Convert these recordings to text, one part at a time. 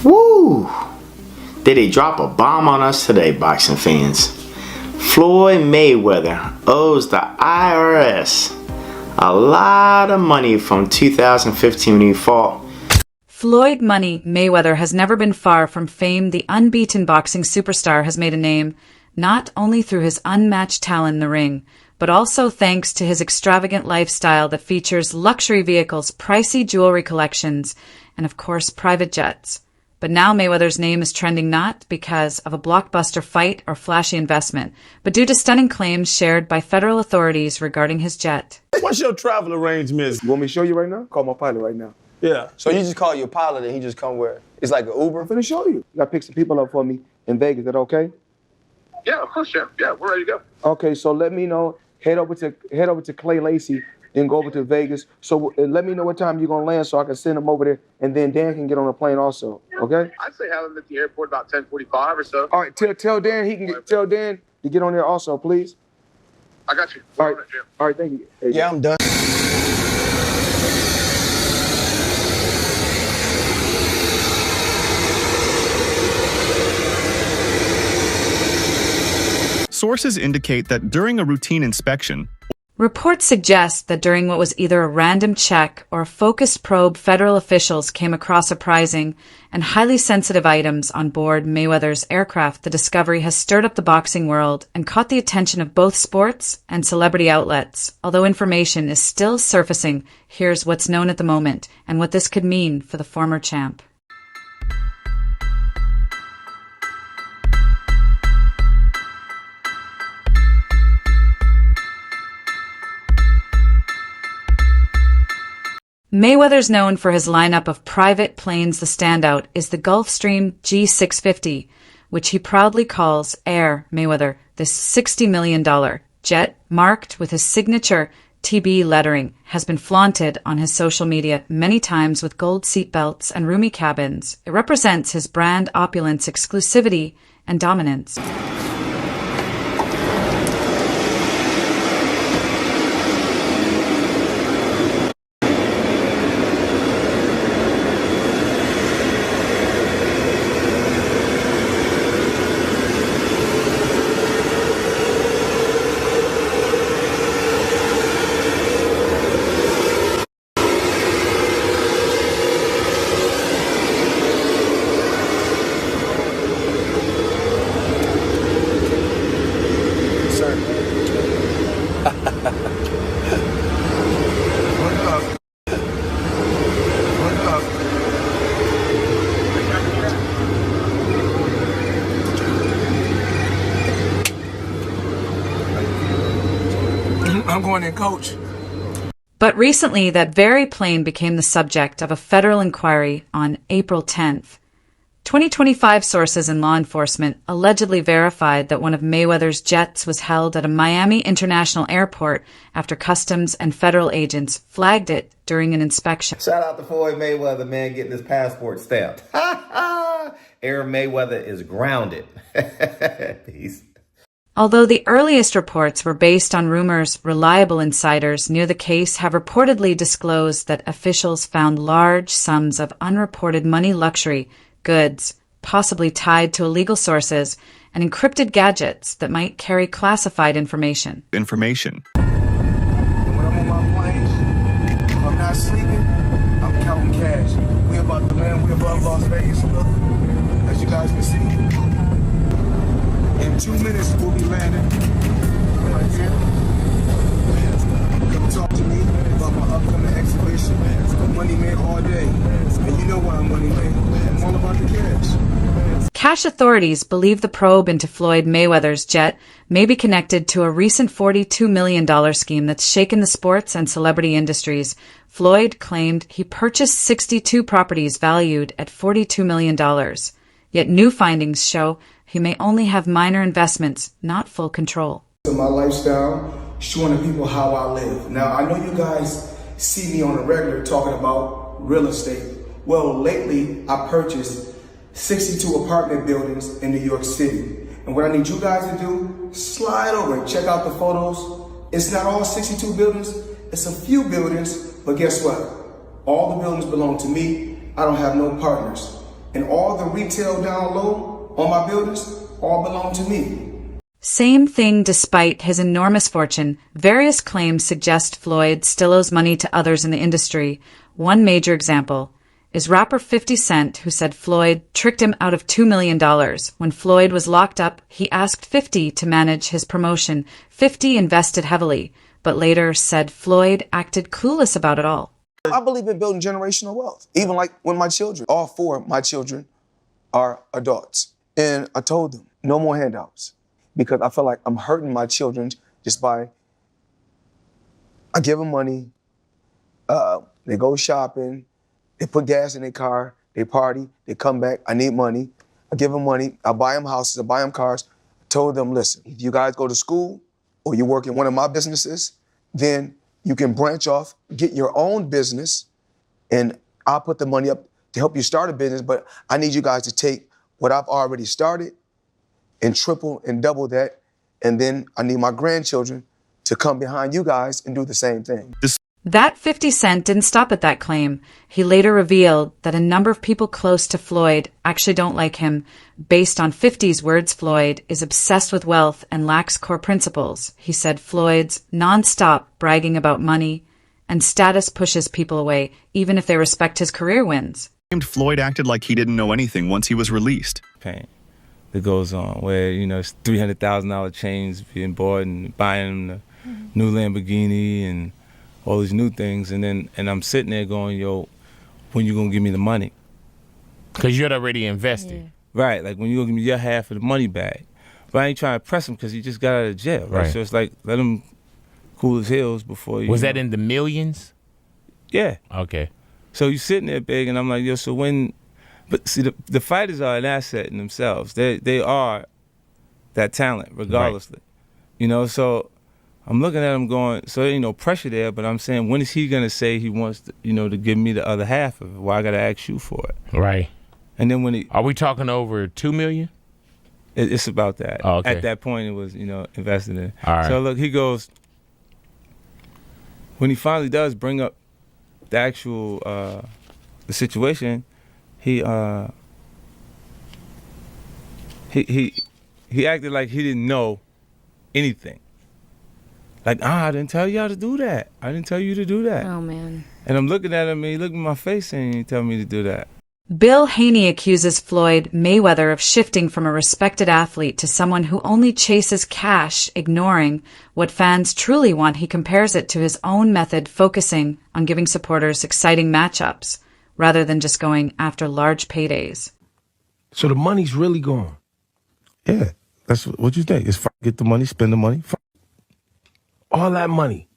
Woo! Did he drop a bomb on us today, boxing fans? Floyd Mayweather owes the IRS a lot of money from 2015 when he fought. Floyd Money Mayweather has never been far from fame. The unbeaten boxing superstar has made a name, not only through his unmatched talent in the ring, but also thanks to his extravagant lifestyle that features luxury vehicles, pricey jewelry collections, and of course private jets. But now Mayweather's name is trending not because of a blockbuster fight or flashy investment, but due to stunning claims shared by federal authorities regarding his jet. What's your travel arrangements? You want me to show you right now? Call my pilot right now. Yeah. So you just call your pilot and he just come where? It's like an Uber? I'm finna show you. You gotta pick some people up for me in Vegas. Is that okay? Yeah, of course, Chef. Yeah, we're ready to go. Okay, so let me know. Head over to Clay Lacey, then go over to Vegas. So let me know what time you're gonna land so I can send him over there, and then Dan can get on a plane also. Okay? I'd say have him at the airport about 10:45 or so. All right. Tell Dan tell Dan to get on there also, please. I got you. All right. All right. Thank you. Hey, Yeah, I'm done. Sources indicate that during a routine inspection, Reports suggest that during what was either a random check or a focused probe, federal officials came across surprising and highly sensitive items on board Mayweather's aircraft. The discovery has stirred up the boxing world and caught the attention of both sports and celebrity outlets. Although information is still surfacing, here's what's known at the moment and what this could mean for the former champ. Mayweather's known for his lineup of private planes. The standout is the Gulfstream G650, which he proudly calls Air Mayweather. This $60 million jet, marked with his signature TB lettering, has been flaunted on his social media many times with gold seatbelts and roomy cabins. It represents his brand opulence, exclusivity, and dominance. I'm going in, coach. But recently, that very plane became the subject of a federal inquiry on April 10th. 2025 sources in law enforcement allegedly verified that one of Mayweather's jets was held at a Miami International Airport after customs and federal agents flagged it during an inspection. Shout out to Floyd Mayweather, man, getting his passport stamped. Air Mayweather is grounded. Peace. Although the earliest reports were based on rumors, reliable insiders near the case have reportedly disclosed that officials found large sums of unreported money, luxury goods, possibly tied to illegal sources, and encrypted gadgets that might carry classified information. And when I'm on my plane, if I'm not sleeping, I'm counting cash. We about to land, we above Las Vegas, look, as you guys can see. In 2 minutes, we'll be landing right here. Come talk to me about my upcoming exhibition. I'm money man all day. And you know why I'm money man. I'm all about the cash. Cash authorities believe the probe into Floyd Mayweather's jet may be connected to a recent $42 million scheme that's shaken the sports and celebrity industries. Floyd claimed he purchased 62 properties valued at $42 million. Yet new findings show he may only have minor investments, not full control. My lifestyle, showing the people how I live. Now, I know you guys see me on a regular talking about real estate. Well, lately, I purchased 62 apartment buildings in New York City. And what I need you guys to do, slide over and check out the photos. It's not all 62 buildings, it's a few buildings, but guess what? All the buildings belong to me. I don't have no partners. And all the retail down low on my buildings all belong to me. Same thing despite his enormous fortune, various claims suggest Floyd still owes money to others in the industry. One major example is rapper 50 Cent, who said Floyd tricked him out of $2 million. When Floyd was locked up, he asked 50 to manage his promotion. 50 invested heavily, but later said Floyd acted clueless about it all. I believe in building generational wealth. Even like when my children, all four of my children are adults. And I told them, no more handouts. Because I feel like I'm hurting my children just by, I give them money, they go shopping, they put gas in their car, they party, they come back, I need money. I give them money, I buy them houses, I buy them cars. I told them, listen, if you guys go to school or you work in one of my businesses, then you can branch off, get your own business, and I'll put the money up to help you start a business, but I need you guys to take what I've already started and triple and double that, and then I need my grandchildren to come behind you guys and do the same thing. That 50 Cent didn't stop at that claim. He later revealed that a number of people close to Floyd actually don't like him. Based on 50's words, Floyd is obsessed with wealth and lacks core principles. He said Floyd's nonstop bragging about money and status pushes people away, even if they respect his career wins. Floyd acted like he didn't know anything once he was released. Pain that goes on where, you know, it's $300,000 chains being bought and buying the new Lamborghini and all these new things, and I'm sitting there going, yo, when you gonna give me the money? Because you had already invested. Yeah. Right, like when you gonna give me your half of the money back. But I ain't trying to press him because he just got out of jail, right? So it's like, let him cool his heels before you. Was that in the millions? Yeah. Okay. So you sitting there big, and I'm like, yo, so when, but see, the fighters are an asset in themselves. They are that talent, regardlessly. Right. You know, so I'm looking at him going, so there ain't no pressure there, but I'm saying, when is he going to say he wants to, you know, to give me the other half of it? Why I got to ask you for it? Right. And then when he... Are we talking over $2 million? It's about that. Oh, okay. At that point, it was, you know, invested in. All right. So look, he goes, when he finally does bring up the actual, the situation, he acted like he didn't know anything. Like, I didn't tell y'all to do that. I didn't tell you to do that. Oh, man. And I'm looking at him, and he looked in my face and he tell me to do that. Bill Haney accuses Floyd Mayweather of shifting from a respected athlete to someone who only chases cash, ignoring what fans truly want. He compares it to his own method, focusing on giving supporters exciting matchups, rather than just going after large paydays. So the money's really gone? Yeah, that's what you think. It's get the money, spend the money. All that money?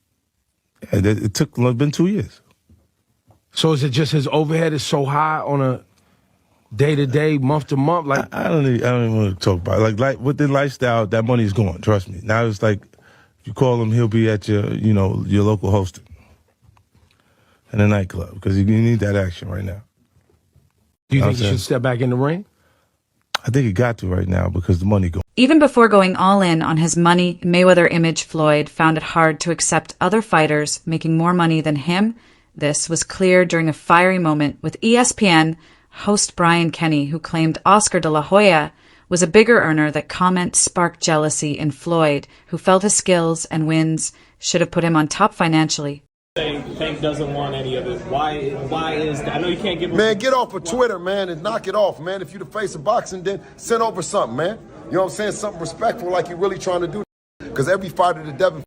Yeah, it's been 2 years. So is it just his overhead is so high on a day-to-day, month-to-month? Like I don't even want to talk about it. Like with the lifestyle, that money's gone, trust me. Now it's like, if you call him, he'll be at your local hosting in a nightclub, because you need that action right now. Do you think he should step back in the ring? I think he got to right now because the money gone. Even before going all in on his money Mayweather image, Floyd found it hard to accept other fighters making more money than him. This was clear during a fiery moment with ESPN host Brian Kenny, who claimed Oscar de la Hoya was a bigger earner. That comment sparked jealousy in Floyd, who felt his skills and wins should have put him on top financially. Tank doesn't want any of it. Why is that? I know you can't give him... Man, get off of Twitter, man, and knock it off, man. If you the face of boxing, then send over something, man. You know what I'm saying? Something respectful like you're really trying to do. Because every fighter that Devin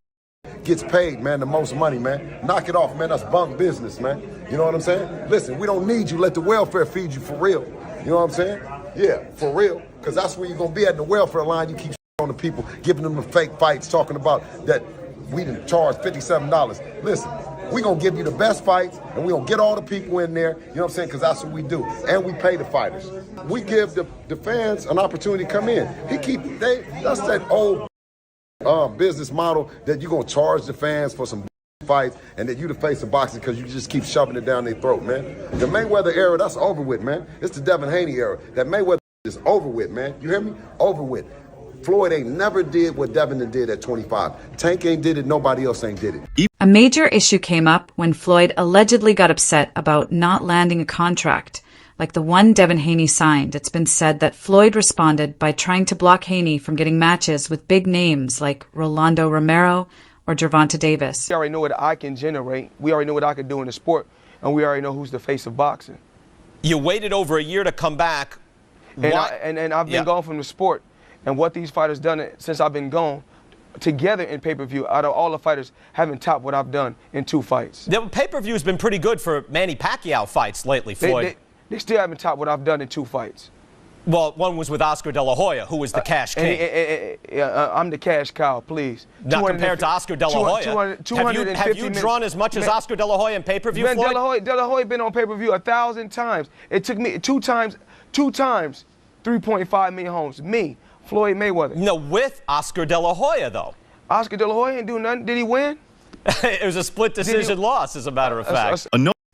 gets paid, man, the most money, man. Knock it off, man. That's bunk business, man. You know what I'm saying? Listen, we don't need you. Let the welfare feed you for real. You know what I'm saying? Yeah, for real. Because that's where you're going to be at in the welfare line. You keep on the people, giving them the fake fights, talking about that we didn't charge $57. Listen, we going to give you the best fights, and we going to get all the people in there, you know what I'm saying, because that's what we do. And we pay the fighters. We give the fans an opportunity to come in. That's that old business model that you're going to charge the fans for some fights and that you the face of boxing because you just keep shoving it down their throat, man. The Mayweather era, that's over with, man. It's the Devin Haney era. That Mayweather is over with, man. You hear me? Over with. Floyd ain't never did what Devin did at 25. Tank ain't did it, nobody else ain't did it. A major issue came up when Floyd allegedly got upset about not landing a contract. like the one Devin Haney signed. It's been said that Floyd responded by trying to block Haney from getting matches with big names like Rolando Romero or Gervonta Davis. We already know what I can generate. We already know what I can do in the sport, and we already know who's the face of boxing. You waited over a year to come back. And I've been gone from the sport, and what these fighters done since I've been gone, together in pay-per-view, out of all the fighters, haven't topped what I've done in 2 fights. The pay-per-view has been pretty good for Manny Pacquiao fights lately, Floyd. They still haven't topped what I've done in 2 fights. Well, one was with Oscar De La Hoya, who was the cash king. I'm the cash cow, please. Not compared to Oscar De La Hoya. Have you drawn as much as Oscar De La Hoya in pay-per-view, Floyd? De La Hoya been on pay-per-view 1,000 times. It took me 2 times, 3.5 million homes. Me, Floyd Mayweather. No, with Oscar De La Hoya, though. Oscar De La Hoya didn't do nothing. Did he win? It was a split decision loss, as a matter of fact.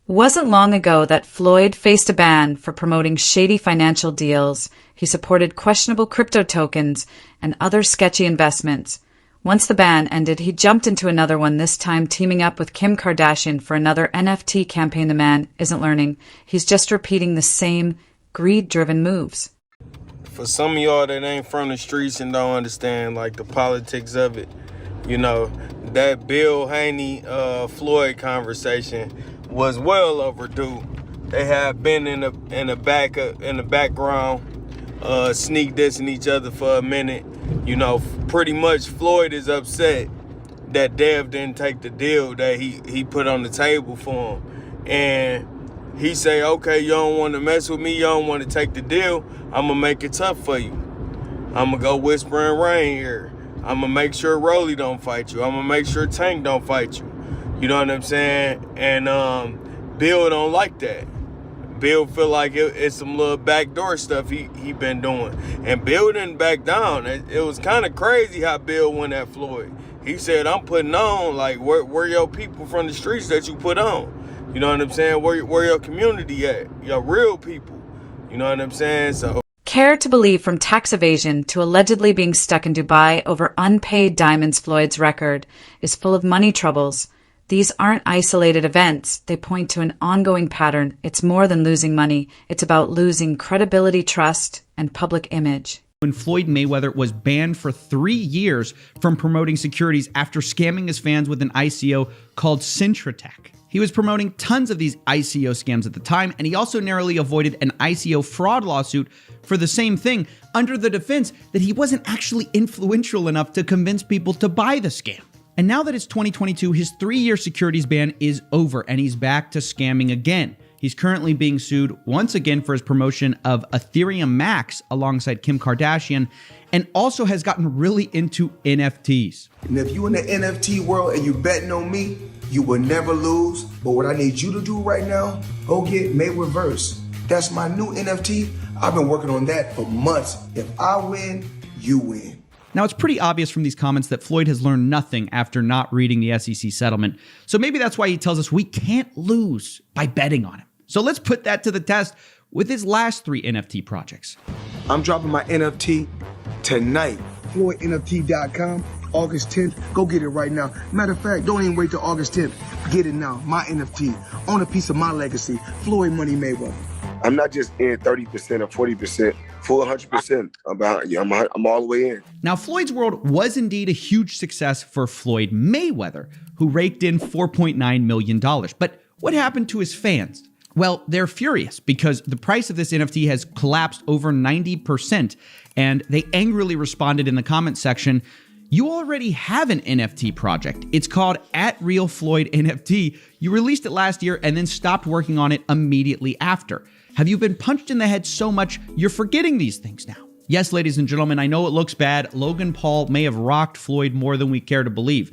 Wasn't long ago that Floyd faced a ban for promoting shady financial deals. He supported questionable crypto tokens and other sketchy investments. Once the ban ended, he jumped into another one, this time teaming up with Kim Kardashian for another NFT campaign. The man isn't learning. He's just repeating the same greed-driven moves. For some of y'all that ain't from the streets and don't understand like the politics of it, you know, that Bill Haney Floyd conversation was well overdue. They have been in the background, sneak dissing each other for a minute. You know, pretty much Floyd is upset that Dev didn't take the deal that he put on the table for him, and he say, okay, you don't want to mess with me, you don't want to take the deal, I'm gonna make it tough for you. I'm gonna go whisper and rain here. I'm gonna make sure Rolly don't fight you. I'm gonna make sure Tank don't fight you. You know what I'm saying? And Bill don't like that. Bill feel like it's some little backdoor stuff he been doing. And Bill didn't back down. It was kind of crazy how Bill went at Floyd. He said, I'm putting on, like, where your people from the streets that you put on? You know what I'm saying? Where your community at? Your real people. You know what I'm saying? So. Care to believe from tax evasion to allegedly being stuck in Dubai over unpaid diamonds. Floyd's record is full of money troubles. These aren't isolated events. They point to an ongoing pattern. It's more than losing money. It's about losing credibility, trust, and public image. When Floyd Mayweather was banned for 3 years from promoting securities after scamming his fans with an ICO called Cintratec. He was promoting tons of these ICO scams at the time, and he also narrowly avoided an ICO fraud lawsuit for the same thing, under the defense that he wasn't actually influential enough to convince people to buy the scam. And now that it's 2022, his 3-year securities ban is over, and he's back to scamming again. He's currently being sued once again for his promotion of Ethereum Max alongside Kim Kardashian, and also has gotten really into NFTs. And if you in the NFT world and you betting on me, you will never lose. But what I need you to do right now, go get MAYWEATHER'S. That's my new NFT. I've been working on that for months. If I win, you win. Now, it's pretty obvious from these comments that Floyd has learned nothing after not reading the SEC settlement. So maybe that's why he tells us we can't lose by betting on him. So let's put that to the test with his last 3 NFT projects. I'm dropping my NFT tonight. FloydNFT.com, August 10th. Go get it right now. Matter of fact, don't even wait till August 10th. Get it now. My NFT. Own a piece of my legacy. Floyd Money Mayweather. I'm not just in 30% or 40%. Full 100%. I'm behind you. I'm all the way in. Now, Floyd's World was indeed a huge success for Floyd Mayweather, who raked in $4.9 million. But what happened to his fans? Well, they're furious because the price of this NFT has collapsed over 90%, and they angrily responded in the comment section, "You already have an NFT project. It's called @RealFloydNFT. You released it last year and then stopped working on it immediately after. Have you been punched in the head so much you're forgetting these things now?" Yes, ladies and gentlemen, I know it looks bad. Logan Paul may have rocked Floyd more than we care to believe.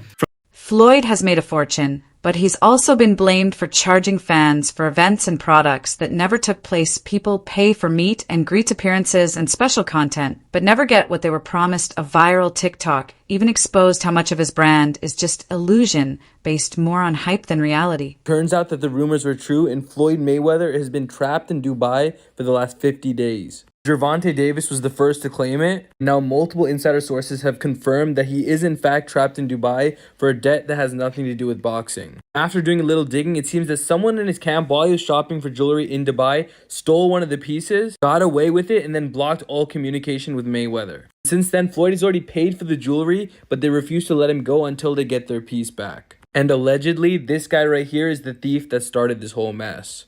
Floyd has made a fortune, but he's also been blamed for charging fans for events and products that never took place. People pay for meet and greet appearances and special content, but never get what they were promised. A viral TikTok even exposed how much of his brand is just illusion, based more on hype than reality. Turns out that the rumors were true, and Floyd Mayweather has been trapped in Dubai for the last 50 days. Gervonta Davis was the first to claim it. Now multiple insider sources have confirmed that he is in fact trapped in Dubai for a debt that has nothing to do with boxing. After doing a little digging, it seems that someone in his camp, while he was shopping for jewelry in Dubai, stole one of the pieces, got away with it, and then blocked all communication with Mayweather. Since then, Floyd has already paid for the jewelry, but they refuse to let him go until they get their piece back. And allegedly, this guy right here is the thief that started this whole mess.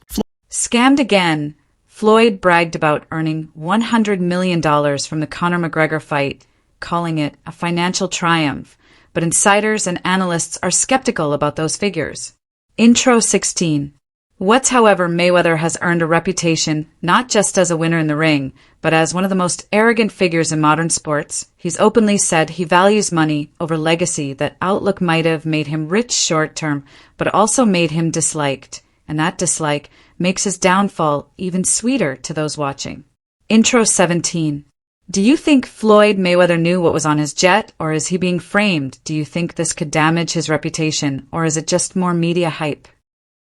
Scammed again. Floyd bragged about earning $100 million from the Conor McGregor fight, calling it a financial triumph, but insiders and analysts are skeptical about those figures. Intro 16. What's, however, Mayweather has earned a reputation not just as a winner in the ring, but as one of the most arrogant figures in modern sports. He's openly said he values money over legacy, that outlook might have made him rich short-term, but also made him disliked, and that dislike makes his downfall even sweeter to those watching. Intro 17. Do you think Floyd Mayweather knew what was on his jet, or is he being framed? Do you think this could damage his reputation, or is it just more media hype?